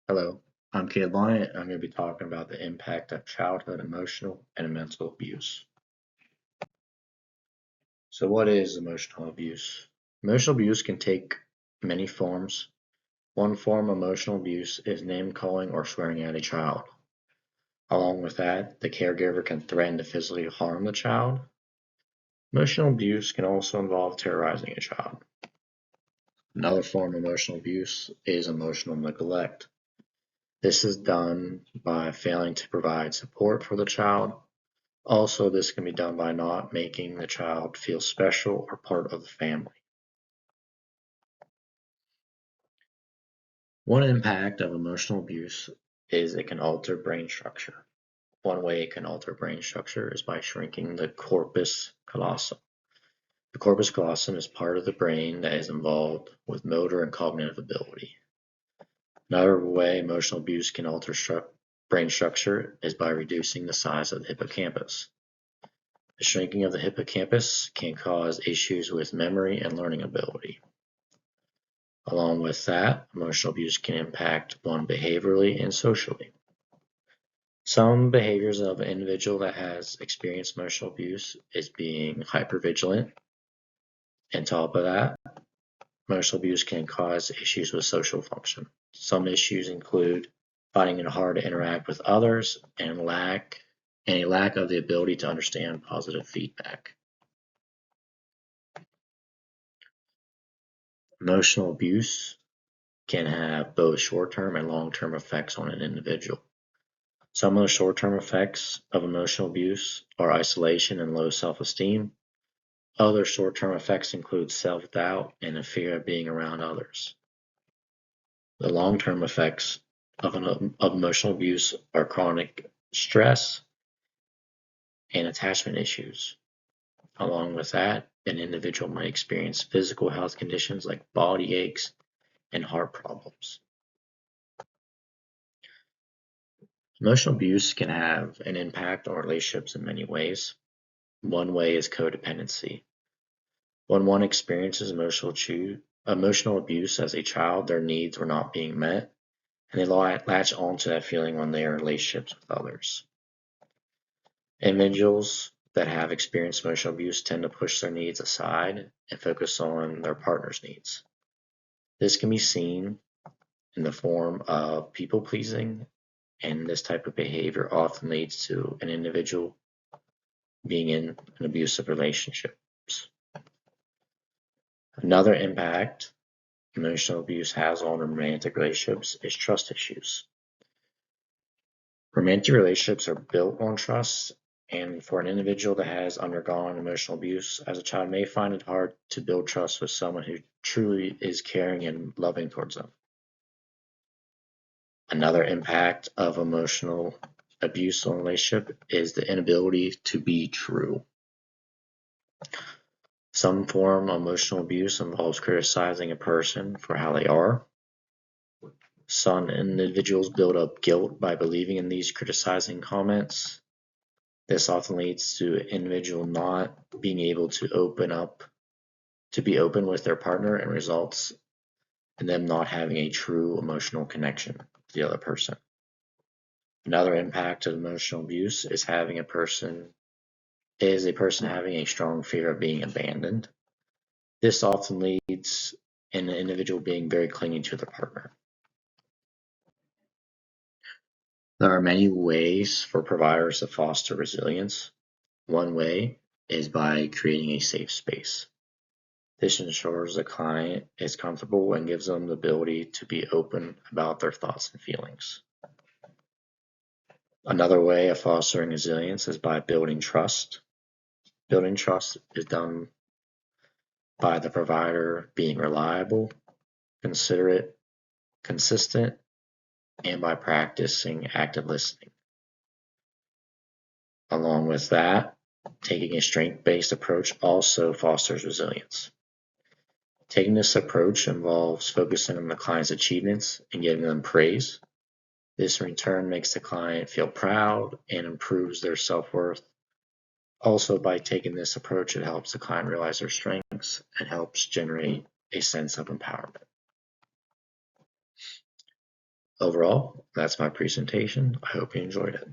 Hello, I'm Caleb Weyant, and I'm going to be talking about the impact of childhood emotional and mental abuse. So, what is emotional abuse? Emotional abuse can take many forms. One form of emotional abuse is name calling or swearing at a child. Along with that, the caregiver can threaten to physically harm the child. Emotional abuse can also involve terrorizing a child. Another form of emotional abuse is emotional neglect. This is done by failing to provide support for the child. Also, this can be done by not making the child feel special or part of the family. One impact of emotional abuse is it can alter brain structure. One way it can alter brain structure is by shrinking the corpus callosum. The corpus callosum is part of the brain that is involved with motor and cognitive ability. Another way emotional abuse can alter brain structure is by reducing the size of the hippocampus. The shrinking of the hippocampus can cause issues with memory and learning ability. Along with that, emotional abuse can impact one behaviorally and socially. Some behaviors of an individual that has experienced emotional abuse is being hypervigilant. On top of that, emotional abuse can cause issues with social function. Some issues include finding it hard to interact with others and a lack of the ability to understand positive feedback. Emotional abuse can have both short-term and long-term effects on an individual. Some of the short-term effects of emotional abuse are isolation and low self-esteem. Other short-term effects include self-doubt and a fear of being around others. The long-term effects of emotional abuse are chronic stress and attachment issues. Along with that, an individual might experience physical health conditions like body aches and heart problems. Emotional abuse can have an impact on relationships in many ways. One way is codependency. When one experiences emotional abuse as a child, their needs were not being met, and they latch onto that feeling when they are in relationships with others. Individuals that have experienced emotional abuse tend to push their needs aside and focus on their partner's needs. This can be seen in the form of people pleasing, and this type of behavior often leads to an individual being in an abusive relationship. Another impact emotional abuse has on romantic relationships is trust issues. Romantic relationships are built on trust, and for an individual that has undergone emotional abuse as a child may find it hard to build trust with someone who truly is caring and loving towards them. Another impact of emotional abuse on a relationship is the inability to be true. Some form of emotional abuse involves criticizing a person for how they are. Some individuals build up guilt by believing in these criticizing comments. This often leads to an individual not being able to be open with their partner, and results in them not having a true emotional connection with the other person. Another impact of emotional abuse is a person having a strong fear of being abandoned. This often leads in an individual being very clingy to their partner. There are many ways for providers to foster resilience. One way is by creating a safe space. This ensures the client is comfortable and gives them the ability to be open about their thoughts and feelings. Another way of fostering resilience is by building trust. Building trust is done by the provider being reliable, considerate, consistent, and by practicing active listening. Along with that, taking a strength-based approach also fosters resilience. Taking this approach involves focusing on the client's achievements and giving them praise. This in turn makes the client feel proud and improves their self-worth. Also, by taking this approach, it helps the client realize their strengths and helps generate a sense of empowerment. Overall, that's my presentation. I hope you enjoyed it.